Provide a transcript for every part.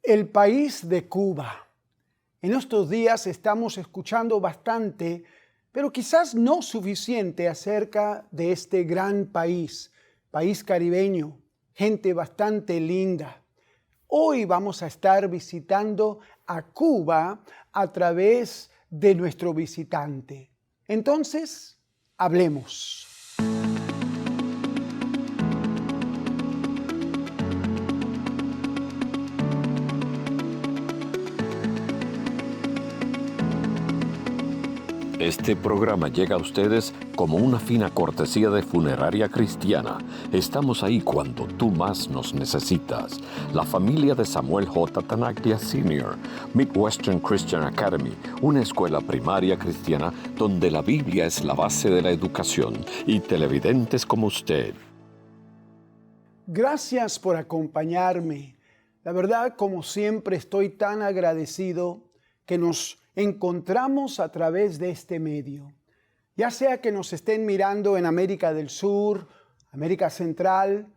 El país de Cuba. En estos días estamos escuchando bastante, pero quizás no suficiente acerca de este gran país caribeño, gente bastante linda. Hoy vamos a estar visitando a Cuba a través de nuestro visitante. Entonces, hablemos. Este programa llega a ustedes como una fina cortesía de Funeraria Cristiana. Estamos ahí cuando tú más nos necesitas. La familia de Samuel J. Tanaglia Sr., Midwestern Christian Academy, una escuela primaria cristiana donde la Biblia es la base de la educación, y televidentes como usted. Gracias por acompañarme. La verdad, como siempre, estoy tan agradecido que nos encontramos a través de este medio. Ya sea que nos estén mirando en América del Sur, América Central,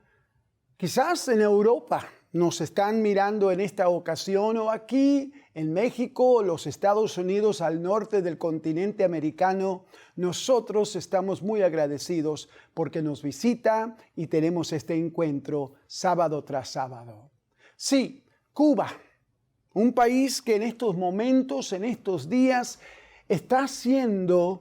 quizás en Europa nos están mirando en esta ocasión, o aquí en México, los Estados Unidos, al norte del continente americano. Nosotros estamos muy agradecidos porque nos visita y tenemos este encuentro sábado tras sábado. Sí, Cuba. Un país que en estos momentos, en estos días, está siendo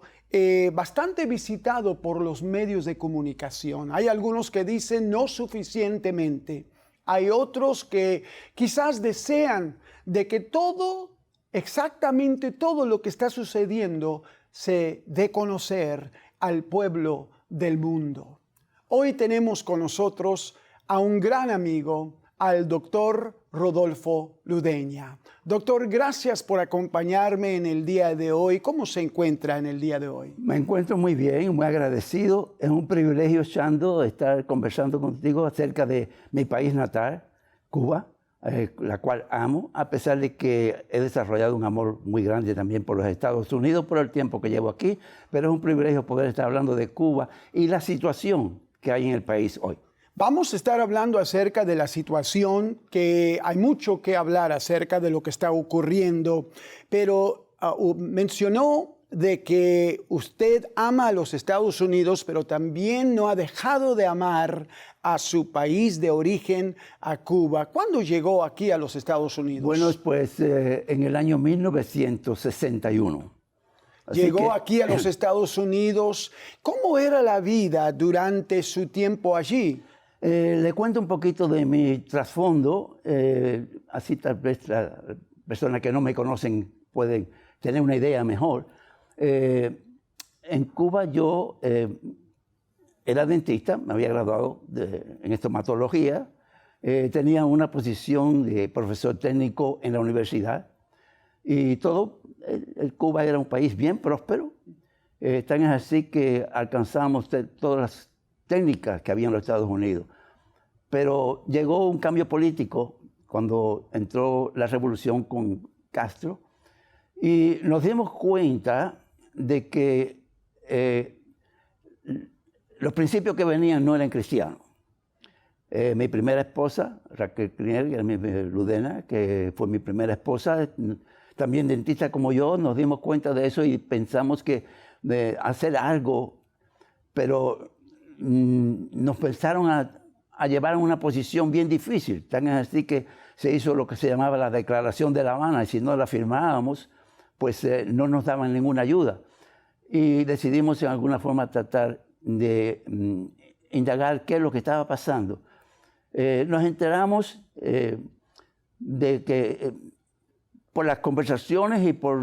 bastante visitado por los medios de comunicación. Hay algunos que dicen no suficientemente. Hay otros que quizás desean de que todo, exactamente todo lo que está sucediendo, se dé a conocer al pueblo del mundo. Hoy tenemos con nosotros a un gran amigo, al doctor Rodolfo Ludeña. Doctor, gracias por acompañarme en el día de hoy. ¿Cómo se encuentra en el día de hoy? Me encuentro muy bien, muy agradecido. Es un privilegio, Chando, estar conversando contigo acerca de mi país natal, Cuba, la cual amo, a pesar de que he desarrollado un amor muy grande también por los Estados Unidos por el tiempo que llevo aquí, pero es un privilegio poder estar hablando de Cuba y la situación que hay en el país hoy. Vamos a estar hablando acerca de la situación, que hay mucho que hablar acerca de lo que está ocurriendo, pero mencionó de que usted ama a los Estados Unidos, pero también no ha dejado de amar a su país de origen, a Cuba. ¿Cuándo llegó aquí a los Estados Unidos? Bueno, pues en el año 1961. Llegó aquí a los Estados Unidos. ¿Cómo era la vida durante su tiempo allí? Le cuento un poquito de mi trasfondo, así tal vez las personas que no me conocen pueden tener una idea mejor. En Cuba yo era dentista, me había graduado en estomatología, tenía una posición de profesor técnico en la universidad y todo. Cuba era un país bien próspero, tan es así que alcanzamos todas las técnicas que había en los Estados Unidos. Pero llegó un cambio político cuando entró la revolución con Castro y nos dimos cuenta de que los principios que venían no eran cristianos. Mi primera esposa, Raquel Ludena, que fue mi primera esposa, también dentista como yo, nos dimos cuenta de eso y pensamos que de hacer algo, pero nos pensaron a llevar a una posición bien difícil. Tan es así que se hizo lo que se llamaba la Declaración de La Habana, y si no la firmábamos, pues no nos daban ninguna ayuda. Y decidimos en alguna forma tratar de indagar qué es lo que estaba pasando. Nos enteramos de que por las conversaciones y por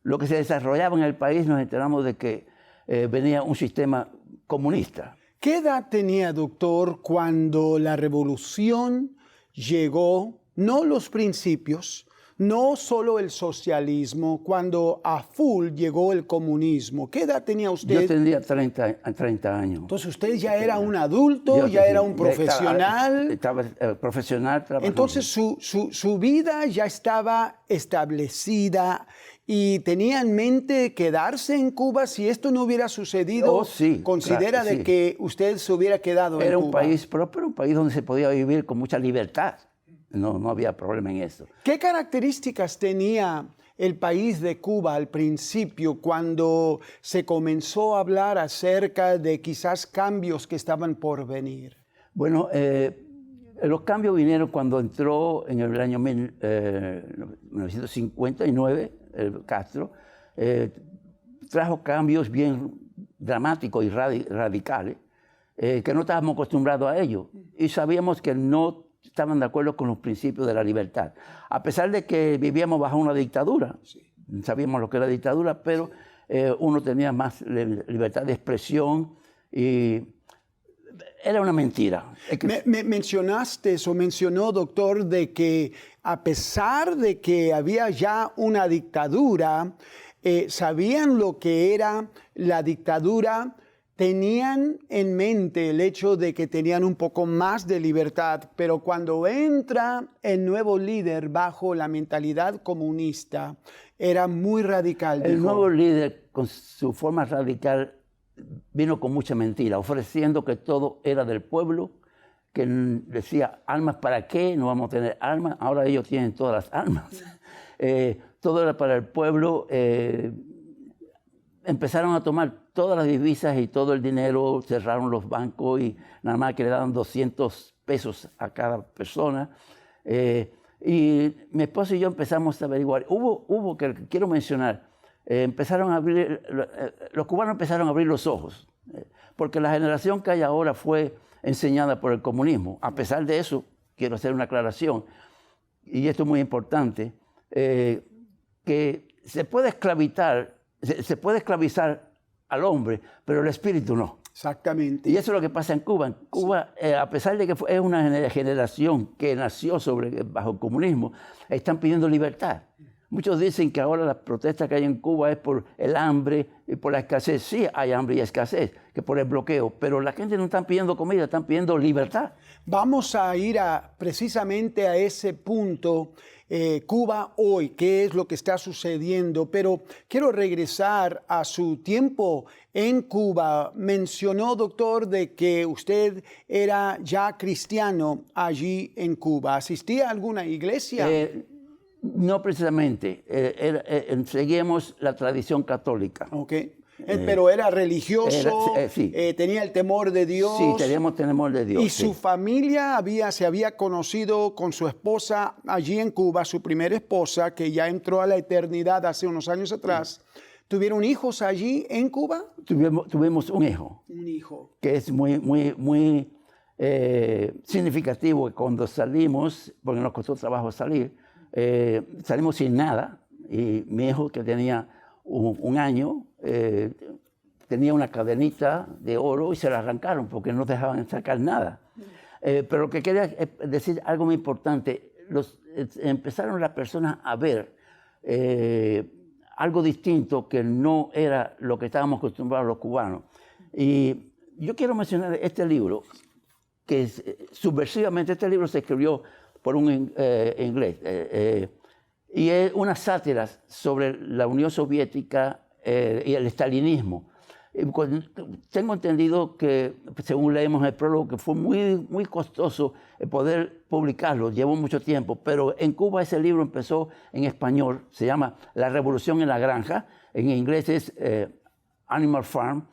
lo que se desarrollaba en el país, nos enteramos de que venía un sistema comunista. ¿Qué edad tenía, doctor, cuando la revolución llegó, no los principios, no solo el socialismo, cuando a full llegó el comunismo? ¿Qué edad tenía usted? Yo tenía 30 años. Entonces usted ya era un adulto, ya era un profesional. Estaba profesional trabajando. Entonces su vida ya estaba establecida. ¿Y tenía en mente quedarse en Cuba si esto no hubiera sucedido? Sí, ¿Considera claro, de sí. que usted se hubiera quedado en Cuba? Era un país próspero, un país donde se podía vivir con mucha libertad. no había problema en eso. ¿Qué características tenía el país de Cuba al principio cuando se comenzó a hablar acerca de quizás cambios que estaban por venir? Bueno, los cambios vinieron cuando entró en el año 1959 Castro. Trajo cambios bien dramáticos y radicales que no estábamos acostumbrados a ello. Y sabíamos que no estaban de acuerdo con los principios de la libertad. A pesar de que vivíamos bajo una dictadura, sabíamos lo que era dictadura, pero uno tenía más libertad de expresión y era una mentira. Mencionó, doctor, de que a pesar de que había ya una dictadura, sabían lo que era la dictadura, tenían en mente el hecho de que tenían un poco más de libertad, pero cuando entra el nuevo líder bajo la mentalidad comunista, era muy radical. El nuevo líder, con su forma radical, vino con mucha mentira, ofreciendo que todo era del pueblo, que decía, ¿armas para qué? No vamos a tener armas, ahora ellos tienen todas las armas. Todo era para el pueblo. Empezaron a tomar todas las divisas y todo el dinero, cerraron los bancos y nada más que le daban 200 pesos a cada persona. Y mi esposo y yo empezamos a averiguar. Hubo que quiero mencionar, empezaron a abrir, los cubanos empezaron a abrir los ojos, porque la generación que hay ahora fue enseñada por el comunismo. A pesar de eso, quiero hacer una aclaración, y esto es muy importante, que se puede esclavizar al hombre, pero el espíritu no. Exactamente. Y eso es lo que pasa en Cuba. En Cuba, a pesar de que es una generación que nació bajo el comunismo, están pidiendo libertad. Muchos dicen que ahora las protestas que hay en Cuba es por el hambre y por la escasez. Sí, hay hambre y escasez, que por el bloqueo, pero la gente no está pidiendo comida, están pidiendo libertad. Vamos a ir precisamente a ese punto, Cuba hoy, qué es lo que está sucediendo, pero quiero regresar a su tiempo en Cuba. Mencionó, doctor, de que usted era ya cristiano allí en Cuba. ¿Asistía a alguna iglesia? No precisamente, seguíamos la tradición católica. Okay. Pero era religioso, sí. Tenía el temor de Dios. Sí, teníamos temor de Dios. Y su familia se había conocido con su esposa allí en Cuba, su primera esposa, que ya entró a la eternidad hace unos años atrás. ¿Tuvieron hijos allí en Cuba? Tuvimos un hijo. Un hijo. Que es muy significativo. Cuando salimos, porque nos costó trabajo salir, salimos sin nada. Y mi hijo, que tenía un año, tenía una cadenita de oro y se la arrancaron porque no dejaban sacar nada. Pero lo que quería decir, algo muy importante, empezaron las personas a ver algo distinto que no era lo que estábamos acostumbrados los cubanos. Y yo quiero mencionar este libro, que subversivamente este libro se escribió por un inglés, y es una sátira sobre la Unión Soviética y el estalinismo. Tengo entendido que, según leemos en el prólogo, que fue muy costoso poder publicarlo, llevó mucho tiempo, pero en Cuba ese libro empezó en español, se llama La Revolución en la Granja, en inglés es Animal Farm,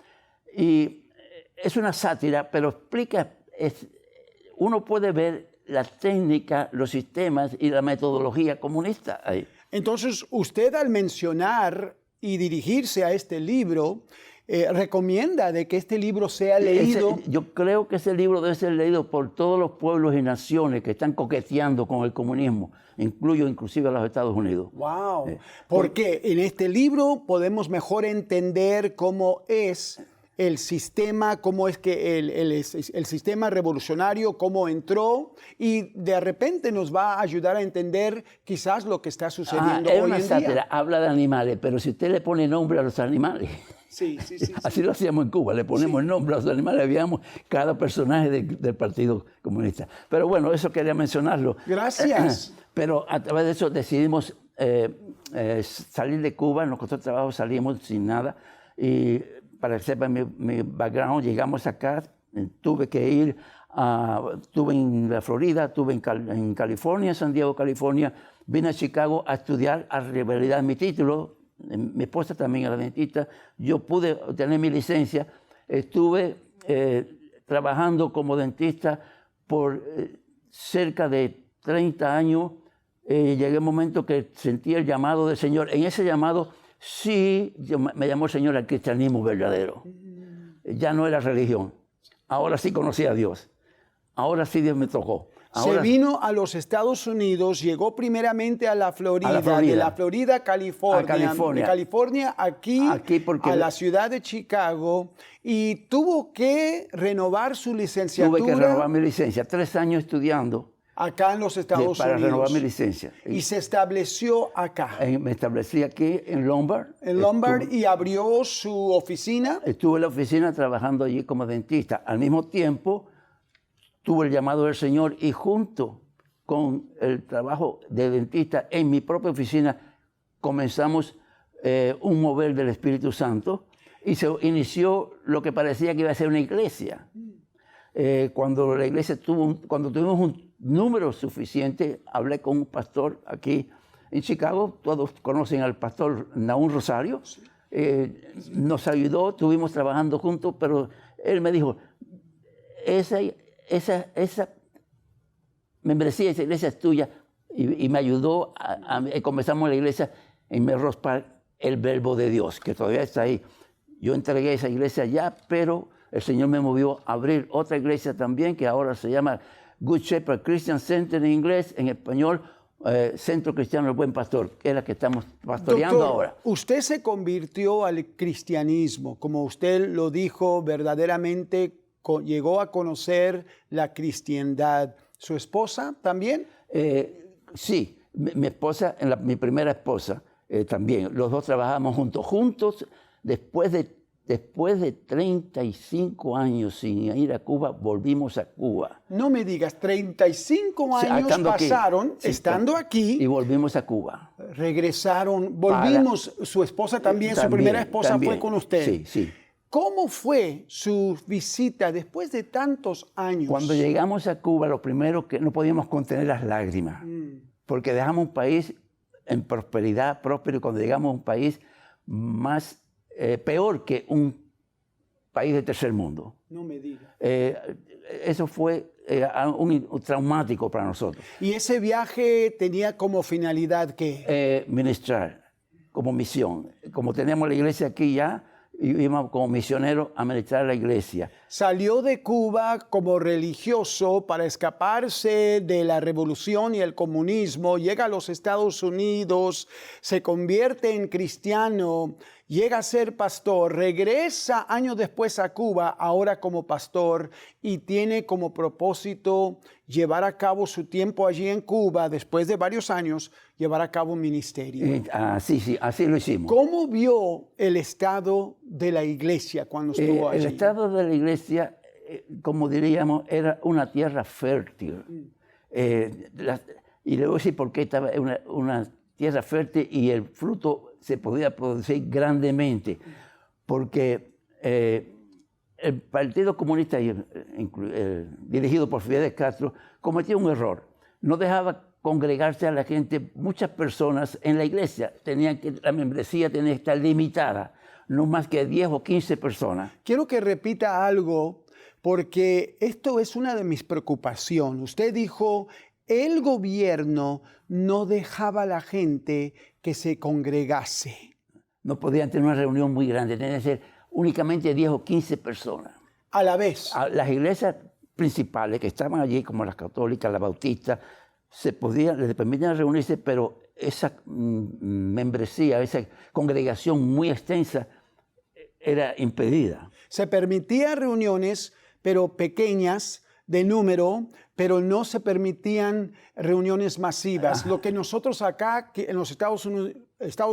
y es una sátira, pero explica, uno puede ver la técnica, los sistemas y la metodología comunista ahí. Entonces, usted al mencionar y dirigirse a este libro, recomienda de que este libro sea leído. Yo creo que ese libro debe ser leído por todos los pueblos y naciones que están coqueteando con el comunismo, inclusive a los Estados Unidos. ¡Wow! Porque en este libro podemos mejor entender cómo es el sistema, cómo es que el sistema revolucionario, cómo entró, y de repente nos va a ayudar a entender quizás lo que está sucediendo hoy en día. Es una sátira, habla de animales, pero si usted le pone nombre a los animales, sí. Así lo hacíamos en Cuba, le ponemos el nombre a los animales, veíamos cada personaje del Partido Comunista. Pero bueno, eso quería mencionarlo. Gracias. Pero a través de eso decidimos salir de Cuba, nos costó trabajo, salimos sin nada, y para que sepan mi background, llegamos acá Tuve que ir, estuve en la Florida, estuve en California, San Diego, California. Vine a Chicago a estudiar, a revalidar mi título. Mi esposa también era dentista. Yo pude obtener mi licencia. Estuve trabajando como dentista por cerca de 30 años. Llegué a un momento que sentí el llamado del Señor. En ese llamado, sí, me llamó el Señor al cristianismo verdadero. Ya no era religión. Ahora sí conocí a Dios. Ahora sí Dios me tocó. Ahora, se vino a los Estados Unidos, llegó primeramente a la Florida, de la Florida a California, de California aquí a la ciudad de Chicago, y tuvo que renovar su licenciatura. Tuve que renovar mi licencia, 3 años estudiando. Acá en los Estados para Unidos. Renovar mi licencia. Y se estableció acá. Me establecí aquí en Lombard. En Lombard y abrió su oficina. Estuve en la oficina trabajando allí como dentista. Al mismo tiempo, tuve el llamado del Señor y junto con el trabajo de dentista en mi propia oficina comenzamos un mover del Espíritu Santo y se inició lo que parecía que iba a ser una iglesia. Cuando la iglesia cuando tuvimos un número suficiente, hablé con un pastor aquí en Chicago, todos conocen al pastor Naún Rosario, nos ayudó, estuvimos trabajando juntos, pero él me dijo, esa membresía, esa iglesia es tuya, y me ayudó, comenzamos la iglesia en Melrose Park, el Verbo de Dios, que todavía está ahí. Yo entregué esa iglesia ya, pero el Señor me movió a abrir otra iglesia también, que ahora se llama Good Shepherd Christian Center en inglés, en español, Centro Cristiano del Buen Pastor, que es la que estamos pastoreando. Doctor, ahora. Usted se convirtió al cristianismo, como usted lo dijo, verdaderamente llegó a conocer la cristiandad. ¿Su esposa también? Sí, mi esposa, mi primera esposa también. Los dos trabajamos juntos. Después de 35 años sin ir a Cuba, volvimos a Cuba. No me digas, 35 años pasaron estando aquí. Y volvimos a Cuba. Regresaron, su esposa también, su primera esposa fue con usted. Sí, sí. ¿Cómo fue su visita después de tantos años? Cuando llegamos a Cuba, lo primero que no podíamos contener las lágrimas, porque dejamos un país en prosperidad, próspero, y cuando llegamos a un país más peor que un país de tercer mundo. No me diga. Eso fue un traumático para nosotros. ¿Y ese viaje tenía como finalidad qué? Ministrar, como misión. Como teníamos la iglesia aquí ya, íbamos como misioneros a ministrar la iglesia. Salió de Cuba como religioso para escaparse de la revolución y el comunismo, llega a los Estados Unidos, se convierte en cristiano, llega a ser pastor, regresa años después a Cuba, ahora como pastor, y tiene como propósito llevar a cabo su tiempo allí en Cuba, después de varios años, llevar a cabo un ministerio. Sí, así lo hicimos. ¿Cómo vio el estado de la iglesia cuando estuvo allí? El estado de la iglesia, como diríamos, era una tierra fértil. Y le voy a decir por qué estaba una tierra fértil y el fruto se podía producir grandemente, porque el Partido Comunista, dirigido por Fidel Castro, cometió un error. No dejaba congregarse a la gente, muchas personas en la iglesia, la membresía tenía que estar limitada, no más que 10 o 15 personas. Quiero que repita algo, porque esto es una de mis preocupaciones. Usted dijo, el gobierno no dejaba a la gente que se congregase. No podían tener una reunión muy grande, tenían que ser únicamente 10 o 15 personas. A la vez. Las iglesias principales que estaban allí, como las católicas, las bautistas, les permitían reunirse, pero esa membresía, esa congregación muy extensa era impedida. Se permitían reuniones, pero pequeñas, de número, pero no se permitían reuniones masivas. Lo que nosotros acá en los Estados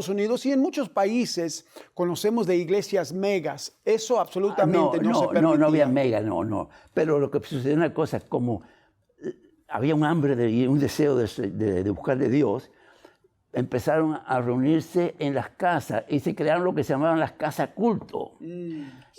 Unidos y en muchos países conocemos de iglesias megas, eso absolutamente no se permitía. No había mega, no. Pero lo que sucedió una cosa, como había un hambre y un deseo de buscar de Dios, empezaron a reunirse en las casas y se crearon lo que se llamaban las casas culto.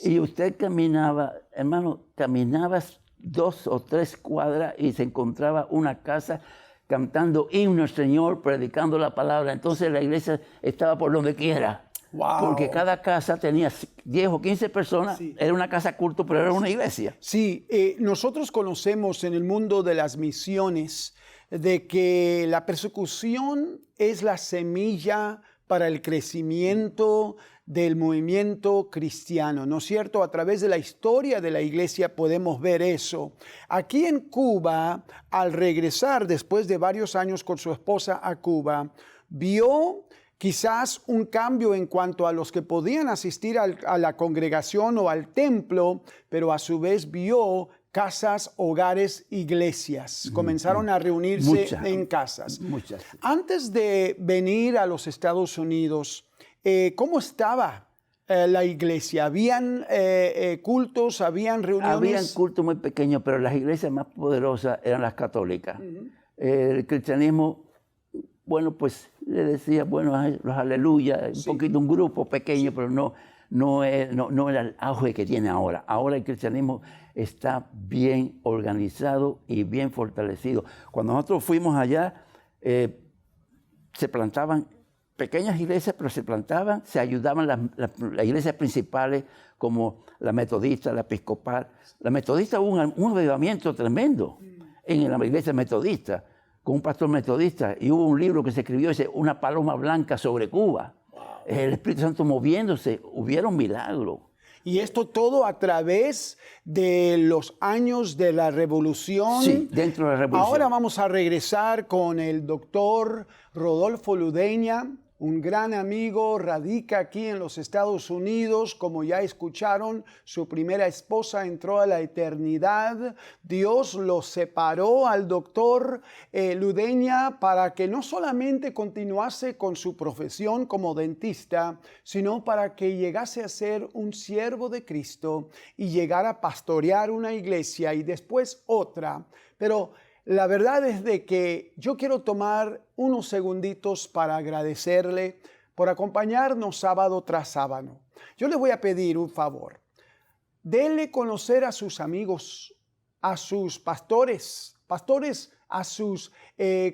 Y usted caminaba, hermano, caminabas 2 o 3 cuadras y se encontraba una casa cantando himno al Señor, predicando la palabra. Entonces la iglesia estaba por donde quiera. Wow. Porque cada casa tenía 10 o 15 personas. Sí. Era una casa culto, pero era una iglesia. Sí, nosotros conocemos en el mundo de las misiones de que la persecución es la semilla para el crecimiento del movimiento cristiano, ¿no es cierto? A través de la historia de la iglesia podemos ver eso. Aquí en Cuba, al regresar después de varios años con su esposa a Cuba, vio quizás un cambio en cuanto a los que podían asistir a la congregación o al templo, pero a su vez vio casas, hogares, iglesias. Comenzaron a reunirse en casas. Muchas. Antes de venir a los Estados Unidos, ¿cómo estaba la iglesia? ¿Habían cultos? ¿Habían reuniones? Habían cultos muy pequeños, pero las iglesias más poderosas eran las católicas. El cristianismo, bueno, pues le decía, bueno, los aleluya, un poquito, un grupo pequeño, pero no era el auge que tiene ahora. Ahora el cristianismo está bien organizado y bien fortalecido. Cuando nosotros fuimos allá, se plantaban pequeñas iglesias, pero se ayudaban las iglesias principales como la metodista, la episcopal. La metodista hubo un avivamiento tremendo en la iglesia metodista, con un pastor metodista, y hubo un libro que se escribió, dice, Una paloma blanca sobre Cuba. El Espíritu Santo moviéndose, hubieron milagros. Y esto todo a través de los años de la Revolución. Sí, dentro de la Revolución. Ahora vamos a regresar con el doctor Rodolfo Ludeña, un gran amigo, radica aquí en los Estados Unidos. Como ya escucharon, su primera esposa entró a la eternidad. Dios lo separó al doctor Ludeña para que no solamente continuase con su profesión como dentista, sino para que llegase a ser un siervo de Cristo y llegara a pastorear una iglesia y después otra. Pero la verdad es de que yo quiero tomar unos segunditos para agradecerle por acompañarnos sábado tras sábado. Yo le voy a pedir un favor. Dele conocer a sus amigos, a sus pastores, a sus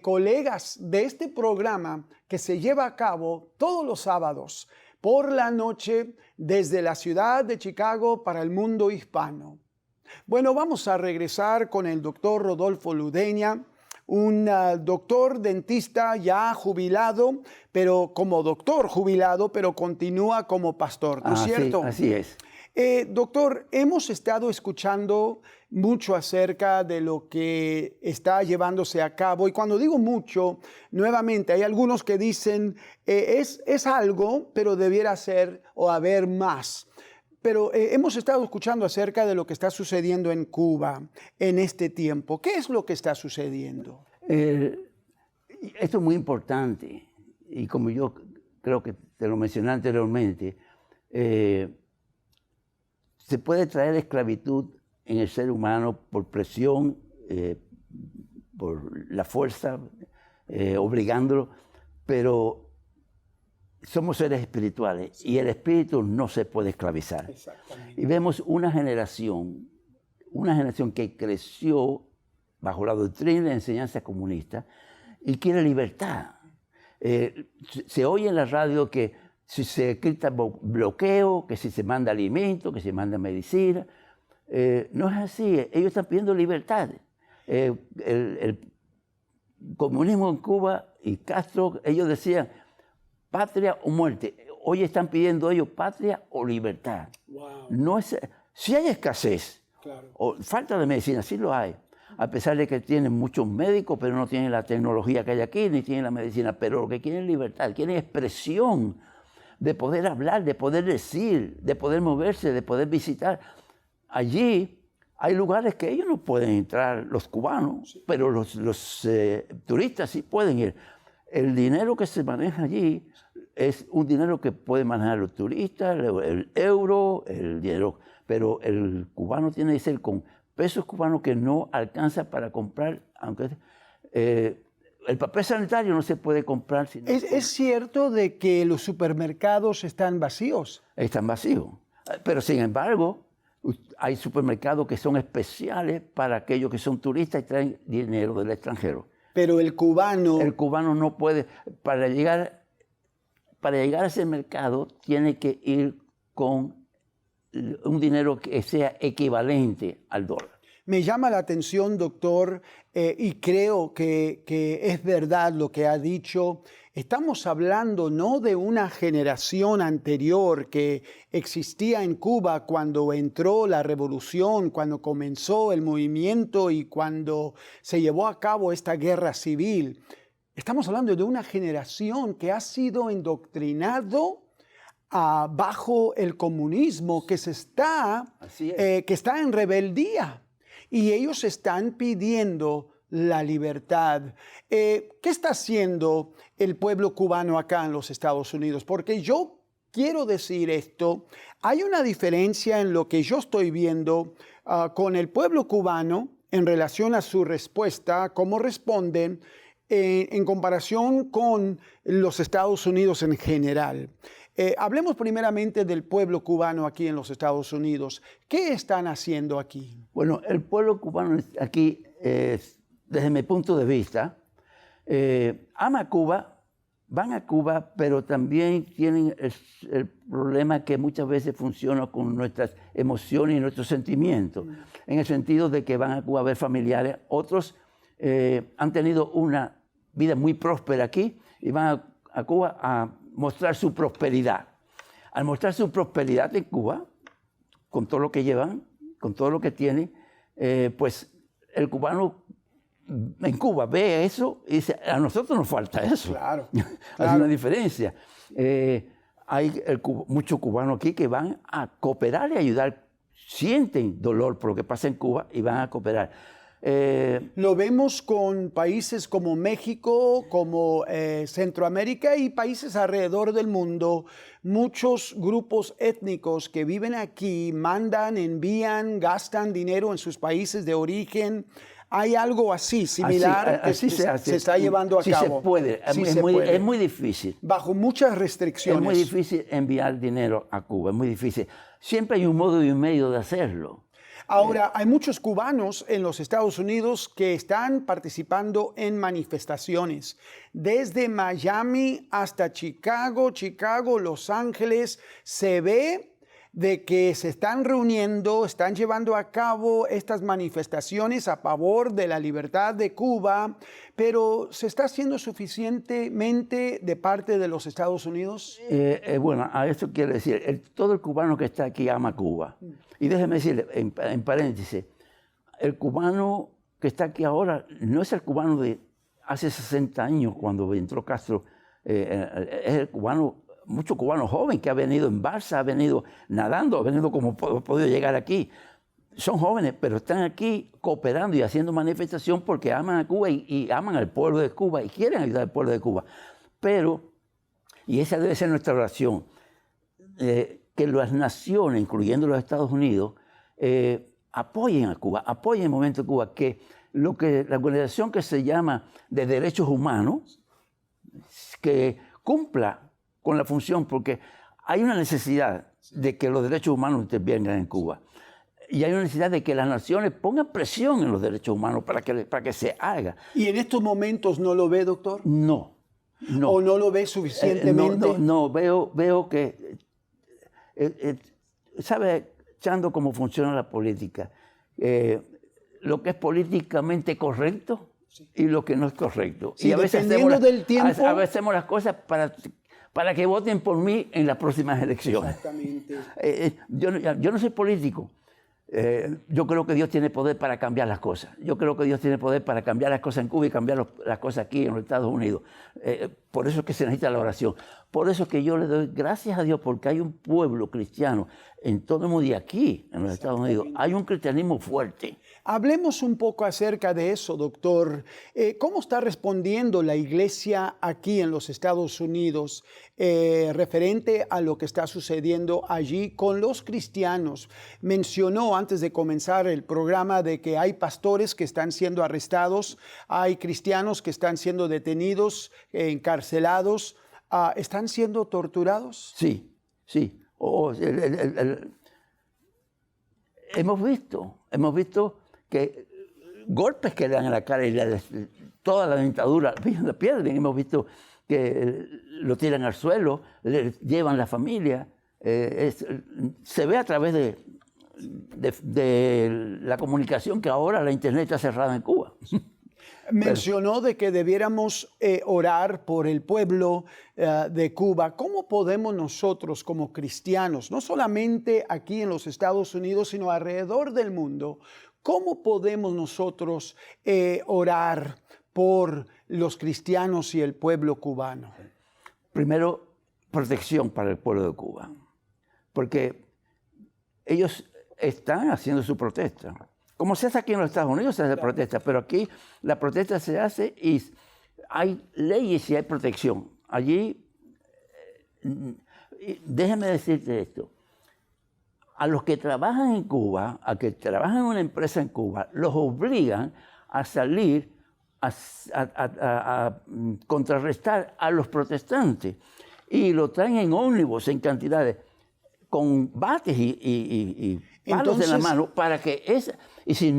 colegas de este programa que se lleva a cabo todos los sábados por la noche desde la ciudad de Chicago para el mundo hispano. Bueno, vamos a regresar con el doctor Rodolfo Ludeña, un doctor dentista ya jubilado, pero como doctor jubilado, pero continúa como pastor, ¿no es cierto? Sí, así es. Doctor, hemos estado escuchando mucho acerca de lo que está llevándose a cabo, y cuando digo mucho, nuevamente hay algunos que dicen es algo, pero debiera ser o haber más. Pero hemos estado escuchando acerca de lo que está sucediendo en Cuba en este tiempo. ¿Qué es lo que está sucediendo? Esto es muy importante, y como yo creo que te lo mencioné anteriormente, se puede traer esclavitud en el ser humano por presión, por la fuerza, obligándolo, pero somos seres espirituales y el espíritu no se puede esclavizar. Y vemos una generación que creció bajo la doctrina de enseñanza comunista y quiere libertad. Se oye en la radio que si se quita bloqueo, que si se manda alimento, que se manda medicina. No es así, ellos están pidiendo libertad. El comunismo en Cuba y Castro, ellos decían, patria o muerte. Hoy están pidiendo ellos patria o libertad. Wow. No es, si hay escasez, claro, o falta de medicina, sí lo hay. A pesar de que tienen muchos médicos, pero no tienen la tecnología que hay aquí, ni tienen la medicina. Pero lo que quieren es libertad, quieren expresión de poder hablar, de poder decir, de poder moverse, de poder visitar. Allí hay lugares que ellos no pueden entrar, los cubanos, sí, pero los turistas sí pueden ir. El dinero que se maneja allí es un dinero que pueden manejar los turistas, el euro, el dinero, pero el cubano tiene que ser con pesos cubanos que no alcanza para comprar, aunque el papel sanitario no se puede comprar. ¿Es cierto de que los supermercados están vacíos? Están vacíos. Pero sin embargo, hay supermercados que son especiales para aquellos que son turistas y traen dinero del extranjero. Pero el cubano... El cubano no puede, para llegar a ese mercado, tiene que ir con un dinero que sea equivalente al dólar. Me llama la atención, doctor, y creo que es verdad lo que ha dicho. Estamos hablando no de una generación anterior que existía en Cuba cuando entró la revolución, cuando comenzó el movimiento y cuando se llevó a cabo esta guerra civil. Estamos hablando de una generación que ha sido indoctrinado bajo el comunismo, que está en rebeldía. Y ellos están pidiendo la libertad. ¿Qué está haciendo el pueblo cubano acá en los Estados Unidos? Porque yo quiero decir esto, hay una diferencia en lo que yo estoy viendo con el pueblo cubano en relación a su respuesta, cómo responden en comparación con los Estados Unidos en general. Hablemos primeramente del pueblo cubano aquí en los Estados Unidos. ¿Qué están haciendo aquí? Bueno, el pueblo cubano aquí, desde mi punto de vista, ama Cuba, van a Cuba, pero también tienen el problema que muchas veces funciona con nuestras emociones y nuestros sentimientos, en el sentido de que van a Cuba a ver familiares. Otros han tenido una vida muy próspera aquí y van a Cuba a mostrar su prosperidad. Al mostrar su prosperidad en Cuba, con todo lo que llevan, con todo lo que tienen, pues el cubano en Cuba ve eso y dice, a nosotros nos falta eso. Claro. Hay una diferencia. Hay muchos cubanos aquí que van a cooperar y ayudar, sienten dolor por lo que pasa en Cuba y van a cooperar. Lo vemos con países como México, como Centroamérica y países alrededor del mundo. Muchos grupos étnicos que viven aquí mandan, envían, gastan dinero en sus países de origen. ¿Hay algo así, similar, así que se está llevando a sí cabo? Se puede. Sí Es muy difícil. Bajo muchas restricciones. Es muy difícil enviar dinero a Cuba, es muy difícil. Siempre hay un modo y un medio de hacerlo. Ahora, hay muchos cubanos en los Estados Unidos que están participando en manifestaciones. Desde Miami hasta Chicago, Los Ángeles, se ve de que se están reuniendo, están llevando a cabo estas manifestaciones a favor de la libertad de Cuba, pero ¿se está haciendo suficientemente de parte de los Estados Unidos? Bueno, a esto quiero decir, todo el cubano que está aquí ama Cuba. Y déjeme decirle, en paréntesis, el cubano que está aquí ahora no es el cubano de hace 60 años cuando entró Castro, es el cubano, mucho cubano joven que ha venido en balsa, ha venido nadando, ha venido como ha podido llegar aquí. Son jóvenes, pero están aquí cooperando y haciendo manifestación porque aman a Cuba y aman al pueblo de Cuba y quieren ayudar al pueblo de Cuba. Pero, y esa debe ser nuestra oración, que las naciones, incluyendo los Estados Unidos, apoyen a Cuba, apoyen el movimiento de Cuba, que la organización que se llama de derechos humanos, que cumpla con la función, porque hay una necesidad de que los derechos humanos intervengan en Cuba. Y hay una necesidad de que las naciones pongan presión en los derechos humanos para que se haga. ¿Y en estos momentos no lo ve, doctor? No. ¿O no lo ve suficientemente? No, veo que... ¿Sabe, Chando, cómo funciona la política? Lo que es políticamente correcto y lo que no es correcto. Sí, y a veces dependiendo del tiempo... A veces hacemos las cosas para que voten por mí en las próximas elecciones. Exactamente. Yo no soy político. Yo creo que Dios tiene poder para cambiar las cosas. Yo creo que Dios tiene poder para cambiar las cosas en Cuba y cambiar las cosas aquí en los Estados Unidos. Por eso es que se necesita la oración. Por eso que yo le doy gracias a Dios, porque hay un pueblo cristiano en todo el mundo y aquí, en los Estados Unidos, hay un cristianismo fuerte. Hablemos un poco acerca de eso, doctor. ¿Cómo está respondiendo la iglesia aquí en los Estados Unidos referente a lo que está sucediendo allí con los cristianos? Mencionó antes de comenzar el programa de que hay pastores que están siendo arrestados, hay cristianos que están siendo detenidos, encarcelados. ¿Están siendo torturados? Sí, sí. Hemos visto que golpes que le dan en la cara y toda la dentadura la pierden. Hemos visto que lo tiran al suelo, le llevan la familia. Se ve a través de la comunicación que ahora la internet está cerrada en Cuba. Mencionó de que debiéramos orar por el pueblo de Cuba. ¿Cómo podemos nosotros como cristianos, no solamente aquí en los Estados Unidos, sino alrededor del mundo, cómo podemos nosotros orar por los cristianos y el pueblo cubano? Primero, protección para el pueblo de Cuba, porque ellos están haciendo su protesta. Como se hace aquí en los Estados Unidos, se hace protesta, pero aquí la protesta se hace y hay leyes y hay protección. Allí, déjame decirte esto, a los que trabajan en Cuba, a que trabajan en una empresa en Cuba, los obligan a salir a contrarrestar a los protestantes y lo traen en ómnibus en cantidades, con bates y palos en la mano, para que y si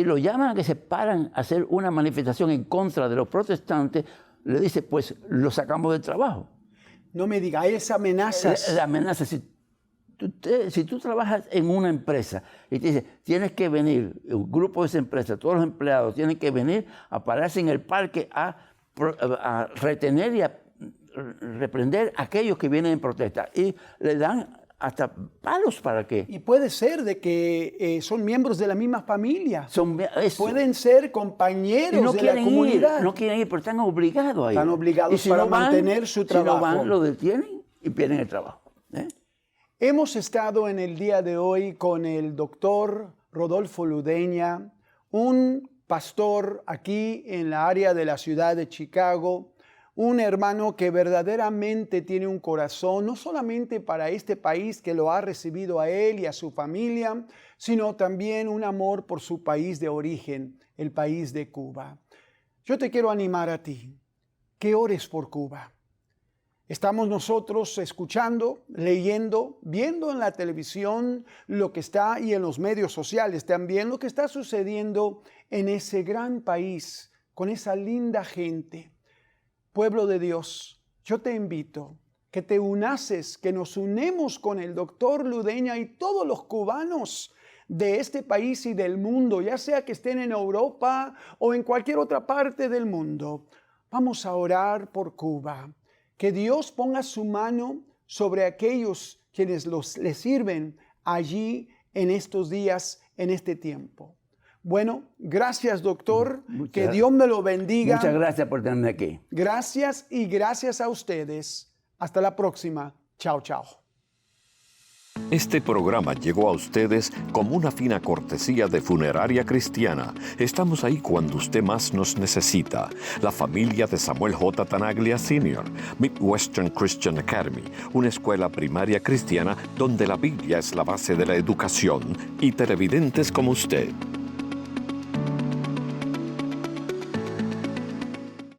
lo llaman a que se paran a hacer una manifestación en contra de los protestantes, le dice, pues lo sacamos del trabajo. No me diga, hay esas amenazas. La amenaza, si tú trabajas en una empresa y te dice, tienes que venir, un grupo de esa empresa, todos los empleados tienen que venir a pararse en el parque a retener y a reprender a aquellos que vienen en protesta. Y le dan hasta palos para qué. Y puede ser de que son miembros de la misma familia. Pueden ser compañeros de la comunidad. No quieren ir, pero están obligados a ir. Están obligados para mantener su trabajo. Si no van, lo detienen y pierden el trabajo. Hemos estado en el día de hoy con el doctor Rodolfo Ludeña, un pastor aquí en la área de la ciudad de Chicago, un hermano que verdaderamente tiene un corazón, no solamente para este país que lo ha recibido a él y a su familia, sino también un amor por su país de origen, el país de Cuba. Yo te quiero animar a ti, que ores por Cuba. Estamos nosotros escuchando, leyendo, viendo en la televisión lo que está y en los medios sociales también lo que está sucediendo en ese gran país, con esa linda gente. Pueblo de Dios, yo te invito que te unases, que nos unemos con el doctor Ludeña y todos los cubanos de este país y del mundo, ya sea que estén en Europa o en cualquier otra parte del mundo. Vamos a orar por Cuba. Que Dios ponga su mano sobre aquellos quienes les sirven allí en estos días, en este tiempo. Bueno, gracias, doctor. Que Dios me lo bendiga. Muchas gracias por tenerme aquí. Gracias y gracias a ustedes. Hasta la próxima. Chao, chao. Este programa llegó a ustedes como una fina cortesía de Funeraria Cristiana. Estamos ahí cuando usted más nos necesita. La familia de Samuel J. Tanaglia Sr., Midwestern Christian Academy, una escuela primaria cristiana donde la Biblia es la base de la educación, y televidentes como usted.